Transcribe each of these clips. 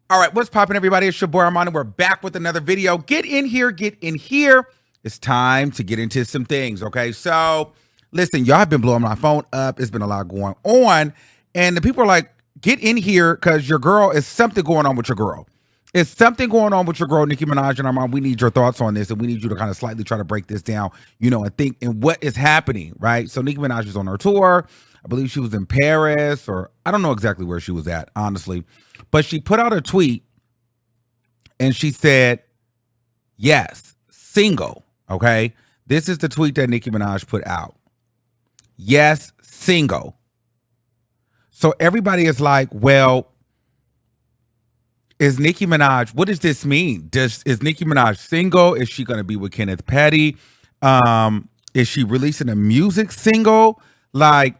All right, what's poppin', everybody? It's your boy Armon, and we're back with another video. Get in here, get in here. It's time to get into some things, okay? So, listen, y'all have been blowing my phone up. It's been a lot going on, and the people are like, get in here because your girl is something going on with your girl. It's something going on with your girl, Nicki Minaj, and Armon. We need your thoughts on this, and we need you to kind of slightly try to break this down, and think and what is happening, right? So, Nicki Minaj is on her tour. I believe she was in Paris, or I don't know exactly where she was at, honestly. But she put out a tweet and she said, yes, single, okay? This is the tweet that Nicki Minaj put out. Yes, single. So everybody is like, well, is Nicki Minaj, what does this mean? Is Nicki Minaj single? Is she going to be with Kenneth Petty? Is she releasing a music single? Like,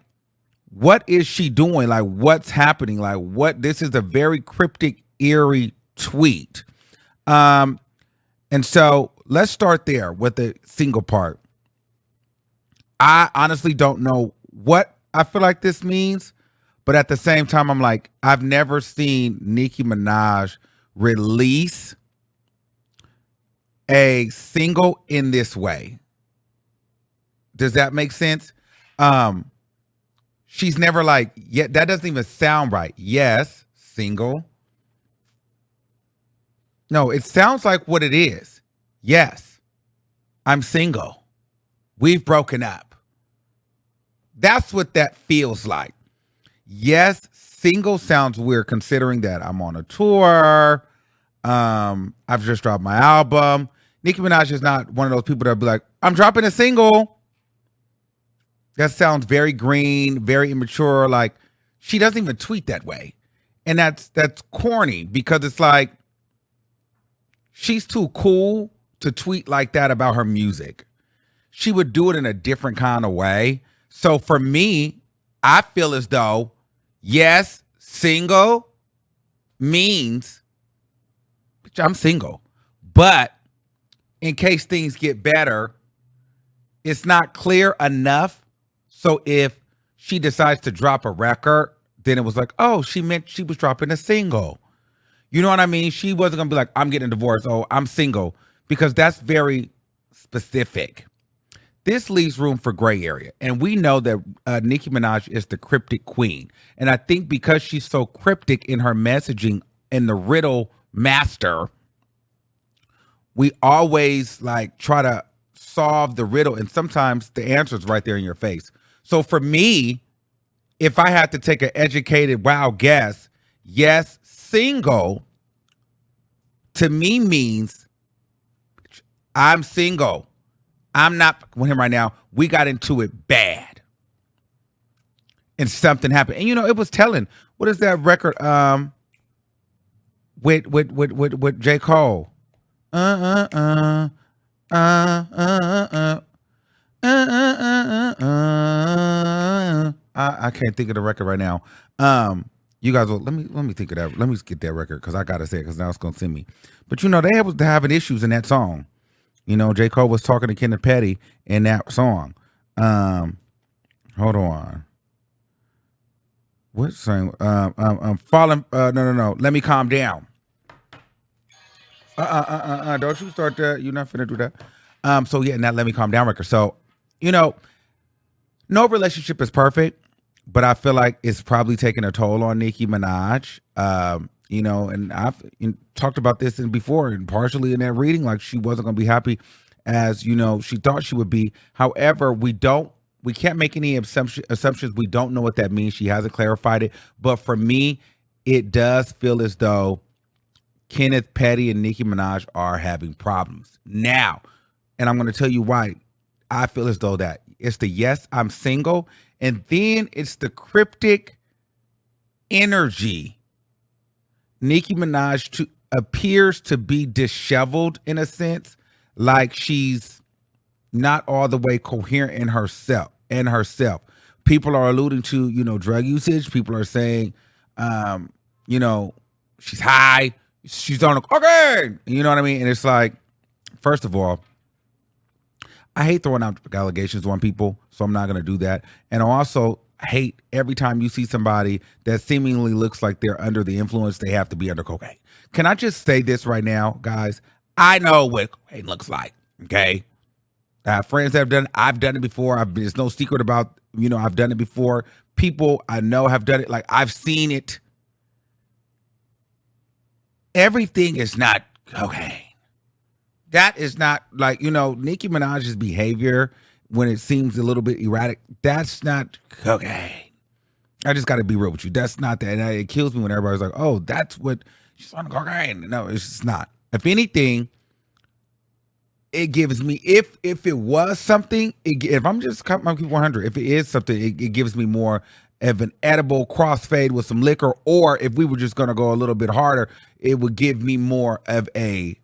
what is she doing? Like, what's happening? Like, what? This is a very cryptic, eerie tweet. And so let's start there with the single part. I honestly don't know what I feel like this means, but at the same time, I'm like, I've never seen Nicki Minaj release a single in this way. Does that make sense? She's never like, yeah, that doesn't even sound right. Yes, single. No, it sounds like what it is. Yes, I'm single. We've broken up. That's what that feels like. Yes, single sounds weird considering that I'm on a tour. I've just dropped my album. Nicki Minaj is not one of those people that be like, I'm dropping a single. That sounds very green, very immature. Like, she doesn't even tweet that way. And that's corny because it's like, she's too cool to tweet like that about her music. She would do it in a different kind of way. So for me, I feel as though, yes, single means, bitch, I'm single. But in case things get better, it's not clear enough. So if she decides to drop a record, then it was like, oh, she meant she was dropping a single. You know what I mean? She wasn't going to be like, I'm getting divorced. Oh, I'm single. Because that's very specific. This leaves room for gray area. And we know that Nicki Minaj is the cryptic queen. And I think because she's so cryptic in her messaging and the riddle master, we always like try to solve the riddle. And sometimes the answer is right there in your face. So for me, if I had to take an educated wild guess, yes, single to me means I'm single. I'm not with him right now. We got into it bad. And something happened. And it was telling. What is that record with J. Cole? I can't think of the record right now. You guys will let me think of that. Let me get that record because I gotta say it because now it's gonna send me. But they was having issues in that song. J. Cole was talking to Kenneth Petty in that song. Hold on. What song? I'm falling. No. Let me calm down. Don't you start that. You're not finna do that. So yeah, now let me calm down record. So, no relationship is perfect, but I feel like it's probably taking a toll on Nicki Minaj. And I've talked about this before, and partially in that reading, like she wasn't going to be happy as, she thought she would be. However, we can't make any assumptions. We don't know what that means. She hasn't clarified it. But for me, it does feel as though Kenneth Petty and Nicki Minaj are having problems now. And I'm going to tell you why I feel as though that. It's the yes, I'm single. And then it's the cryptic energy. Nicki Minaj appears to be disheveled in a sense, like she's not all the way coherent in herself. People are alluding to, drug usage. People are saying, she's high. She's on cocaine. You know what I mean? And it's like, first of all, I hate throwing out allegations on people, so I'm not going to do that. And also, hate every time you see somebody that seemingly looks like they're under the influence, they have to be under cocaine. Can I just say this right now, guys? I know what cocaine looks like, okay? I have friends that have done it. I've done it before. There's no secret about, I've done it before. People I know have done it. Like, I've seen it. Everything is not cocaine. That is not like, Nicki Minaj's behavior when it seems a little bit erratic. That's not cocaine. I just got to be real with you. That's not that. And it kills me when everybody's like, oh, that's what she's on cocaine. No, it's just not. If anything, it gives me, if it was something, if I'm just keep 100, if it is something, it gives me more of an edible crossfade with some liquor, or if we were just going to go a little bit harder, it would give me more of a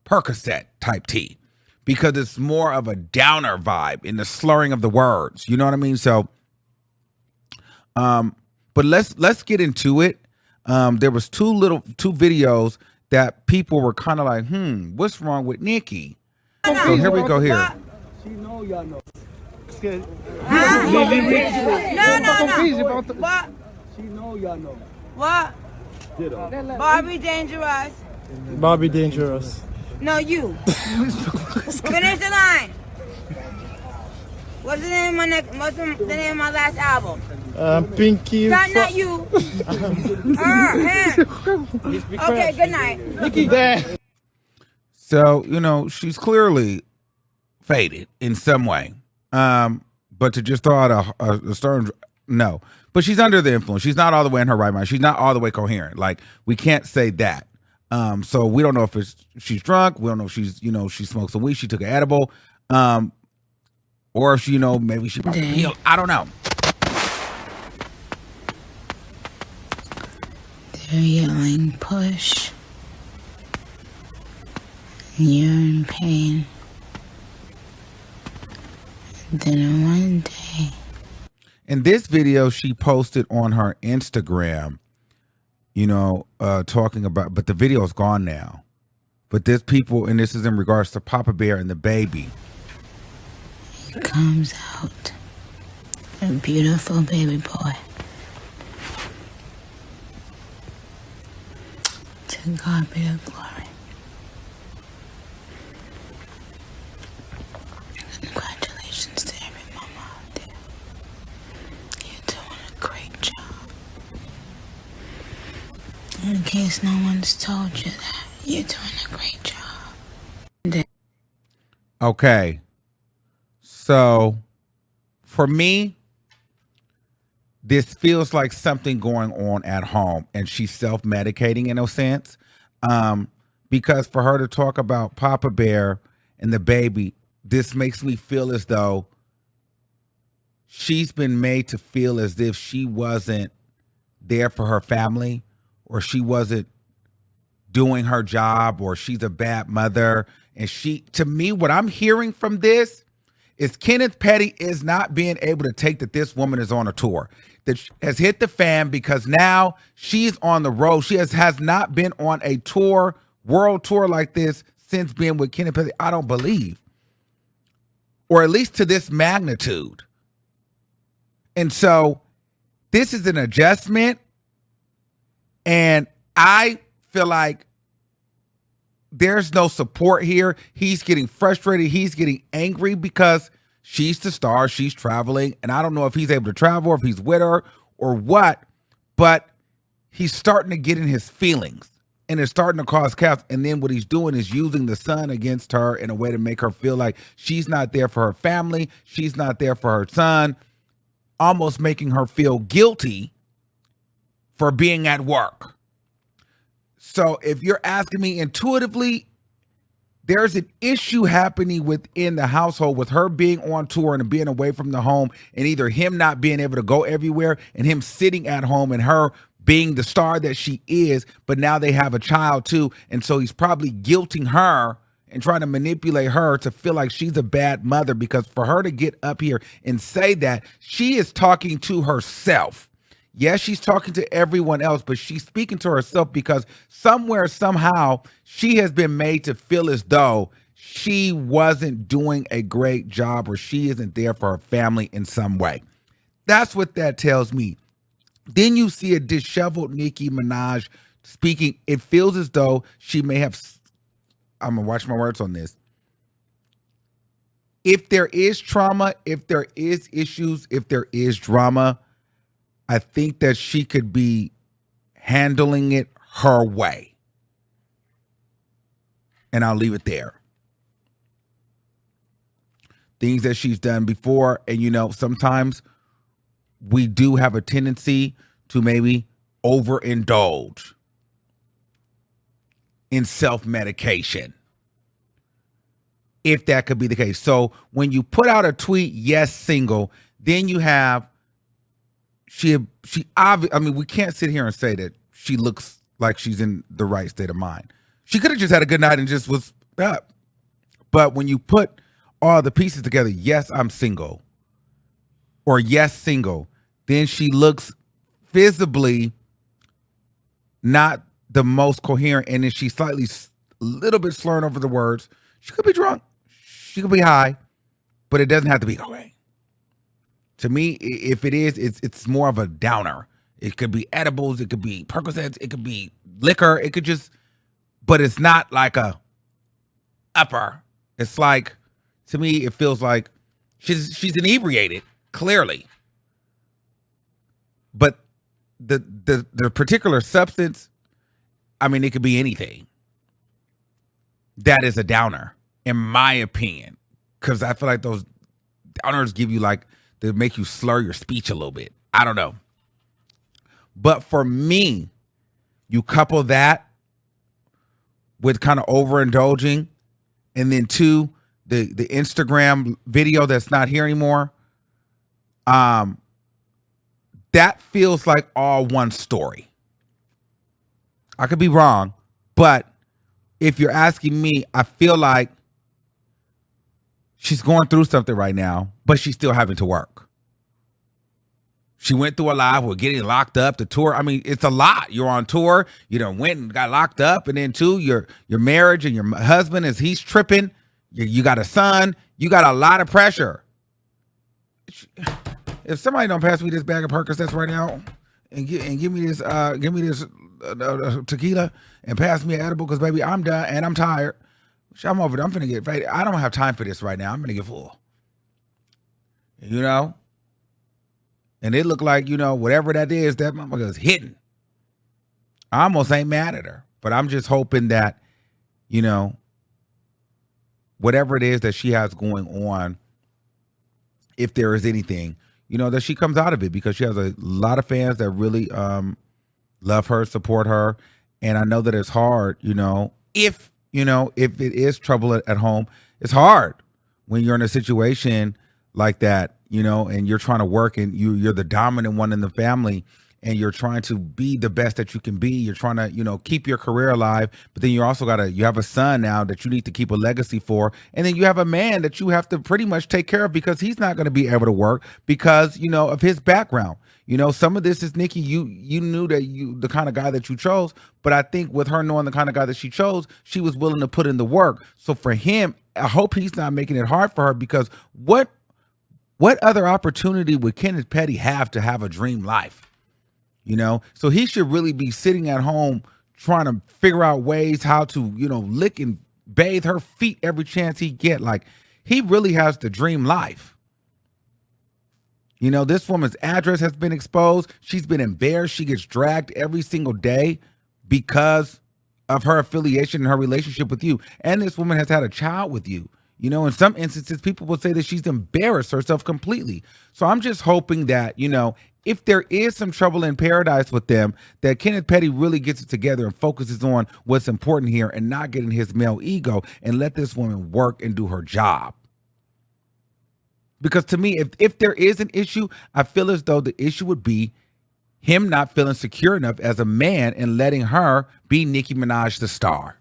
Percocet type tea, because it's more of a downer vibe in the slurring of the words. You know what I mean? So, but let's get into it. There was two videos that people were kind of like, what's wrong with Nicki? So here we go here. She know y'all know. No. What? She know y'all know. What? Barbie Dangerous. Barbie Dangerous. No, you. Finish the line. What's the name of my last album? Pinky. Not you. Okay, good night. Nicki there. So, she's clearly faded in some way. But to just throw out a stern, no. But she's under the influence. She's not all the way in her right mind. She's not all the way coherent. Like, we can't say that. So we don't know if she's drunk. We don't know if she's, she smoked some weed. She took an edible. Or if she, maybe she probably healed. I don't know. They're yelling, push. You're in pain. Then one day. In this video she posted on her Instagram, talking about, but the video is gone now. But there's people, and this is in regards to Papa Bear and the baby. He comes out, a beautiful baby boy. To God be the glory. Congratulations to every mama out there. You're doing a great job. In case no one's told you that, you're doing a great job. Okay. So, for me, this feels like something going on at home, and she's self-medicating in a sense. Because for her to talk about Papa Bear and the baby, this makes me feel as though she's been made to feel as if she wasn't there for her family, or she wasn't doing her job, or she's a bad mother. And to me, what I'm hearing from this is Kenneth Petty is not being able to take that this woman is on a tour that has hit the fan, because now she's on the road. She has not been on a tour, world tour like this since being with Kenneth Petty, I don't believe. Or at least to this magnitude. And so this is an adjustment. And I feel like there's no support here. He's getting frustrated. He's getting angry because she's the star. She's traveling. And I don't know if he's able to travel or if he's with her or what. But he's starting to get in his feelings. And it's starting to cause chaos. And then what he's doing is using the son against her in a way to make her feel like she's not there for her family. She's not there for her son. Almost making her feel guilty for being at work. So if you're asking me intuitively, there's an issue happening within the household with her being on tour and being away from the home, and either him not being able to go everywhere and him sitting at home and her being the star that she is, but now they have a child too. And so he's probably guilting her and trying to manipulate her to feel like she's a bad mother, because for her to get up here and say that, she is talking to herself. Yes, she's talking to everyone else, but she's speaking to herself, because somewhere, somehow, she has been made to feel as though she wasn't doing a great job, or she isn't there for her family in some way. That's what that tells me. Then you see a disheveled Nicki Minaj speaking. It feels as though she may have, I'm going to watch my words on this. If there is trauma, if there is issues, if there is drama, I think that she could be handling it her way. And I'll leave it there. Things that she's done before, and sometimes we do have a tendency to maybe overindulge in self-medication. If that could be the case. So when you put out a tweet, yes, single, then you have she obviously, I mean, we can't sit here and say that she looks like she's in the right state of mind. She could have just had a good night and just was up. But when you put all the pieces together, yes, I'm single, or yes, single, then she looks visibly not the most coherent, and then she's a little bit slurring over the words. She could be drunk. She could be high, but it doesn't have to be cocaine. To me, if it is, it's more of a downer. It could be edibles. It could be Percocets. It could be liquor. It could just, but it's not like a upper. It's like, to me, it feels like she's inebriated, clearly. But the particular substance, I mean, it could be anything. That is a downer, in my opinion, because I feel like those downers give you they make you slur your speech a little bit. I don't know. But for me, you couple that with kind of overindulging, and then two, the Instagram video that's not here anymore. That feels like all one story. I could be wrong, but if you're asking me, I feel like she's going through something right now, but she's still having to work. She went through a lot with getting locked up, the tour. I mean, it's a lot. You're on tour. You done went and got locked up, and then two, your marriage and your husband he's tripping. You got a son. You got a lot of pressure. If somebody don't pass me this bag of Percocets right now and give me this tequila and pass me an edible, because baby, I'm done and I'm tired. I'm over there. I'm finna get faded. I don't have time for this right now. I'm gonna get full. And it looked like, whatever that is, that motherfucker is hitting. I almost ain't mad at her, but I'm just hoping that, whatever it is that she has going on, if there is anything, that she comes out of it, because she has a lot of fans that really love her, support her. And I know that it's hard, if it is trouble at home, it's hard when you're in a situation like that, and you're trying to work, and you're the dominant one in the family, and you're trying to be the best that you can be. You're trying to, keep your career alive, but then you also you have a son now that you need to keep a legacy for. And then you have a man that you have to pretty much take care of, because he's not going to be able to work because, of his background. Some of this is Nicki. You knew that the kind of guy that you chose, but I think with her knowing the kind of guy that she chose, she was willing to put in the work. So for him, I hope he's not making it hard for her, because what other opportunity would Kenneth Petty have to have a dream life? So he should really be sitting at home trying to figure out ways how to, lick and bathe her feet every chance he get. Like, he really has the dream life. This woman's address has been exposed. She's been embarrassed. She gets dragged every single day because of her affiliation and her relationship with you. And this woman has had a child with you. In some instances, people will say that she's embarrassed herself completely. So I'm just hoping that, if there is some trouble in paradise with them, that Kenneth Petty really gets it together and focuses on what's important here and not getting his male ego, and let this woman work and do her job. Because to me, if there is an issue, I feel as though the issue would be him not feeling secure enough as a man and letting her be Nicki Minaj the star,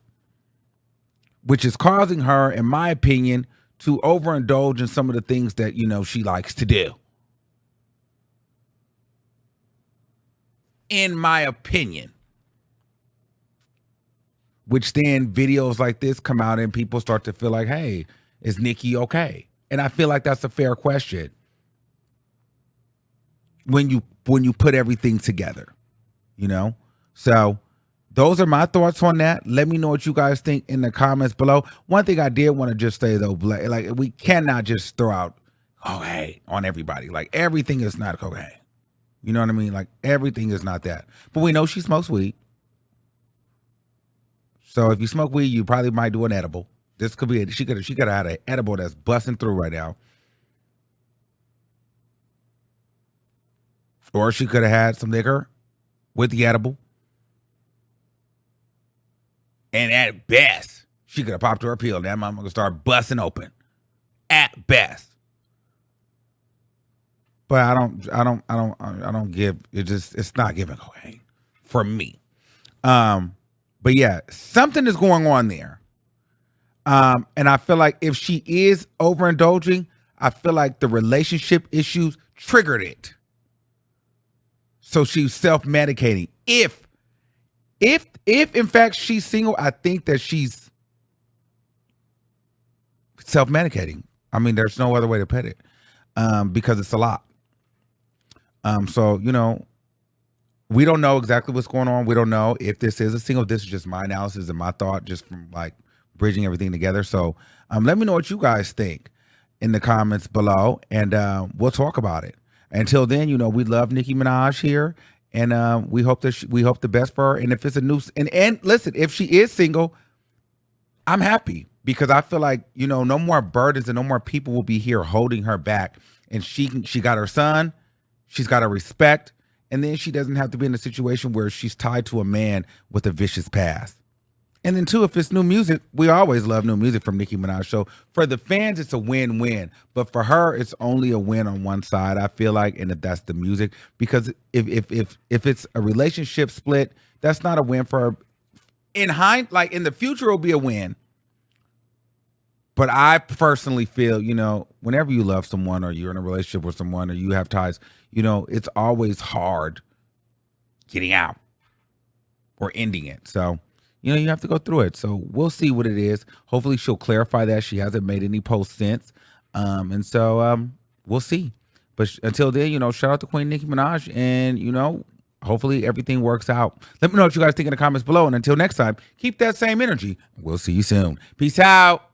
which is causing her, in my opinion, to overindulge in some of the things that, she likes to do. In my opinion. Which then videos like this come out and people start to feel like, hey, is Nicki okay? And I feel like that's a fair question. when you put everything together, you know? So those are my thoughts on that. Let me know what you guys think in the comments below. One thing I did want to just say though, like we cannot just throw out cocaine on everybody. Like everything is not cocaine. You know what I mean? Like everything is not that. But we know she smokes weed. So if you smoke weed, you probably might do an edible. This could be she could have had an edible that's busting through right now. Or she could have had some liquor with the edible. And at best, she could have popped her pill. That mama gonna start busting open. At best. But I don't give it. It's not giving cocaine for me. But yeah, something is going on there. And I feel like if she is overindulging, I feel like the relationship issues triggered it. So she's self-medicating. If in fact she's single, I think that she's self-medicating. I mean, there's no other way to put it. Because it's a lot. So, you know, we don't know exactly what's going on. We don't know if this is a single. This is just my analysis and my thought just from like bridging everything together. So let me know what you guys think in the comments below, and we'll talk about it. Until then, you know, we love Nicki Minaj here, and we hope the best for her. And if it's a new and listen, if she is single, I'm happy because I feel like, you know, no more burdens and no more people will be here holding her back. And she got her son, she's got her respect, and then she doesn't have to be in a situation where she's tied to a man with a vicious past. And then too, if it's new music, we always love new music from Nicki Minaj. So for the fans, it's a win-win. But for her, it's only a win on one side, I feel like, and if that's the music. Because if it's a relationship split, that's not a win for her. In the future, it'll be a win. But I personally feel, you know, whenever you love someone or you're in a relationship with someone or you have ties, you know, it's always hard getting out or ending it. So, you know, you have to go through it. So we'll see what it is. Hopefully she'll clarify that. She hasn't made any posts since. And so we'll see. But until then, you know, shout out to Queen Nicki Minaj. And, you know, hopefully everything works out. Let me know what you guys think in the comments below. And until next time, keep that same energy. We'll see you soon. Peace out.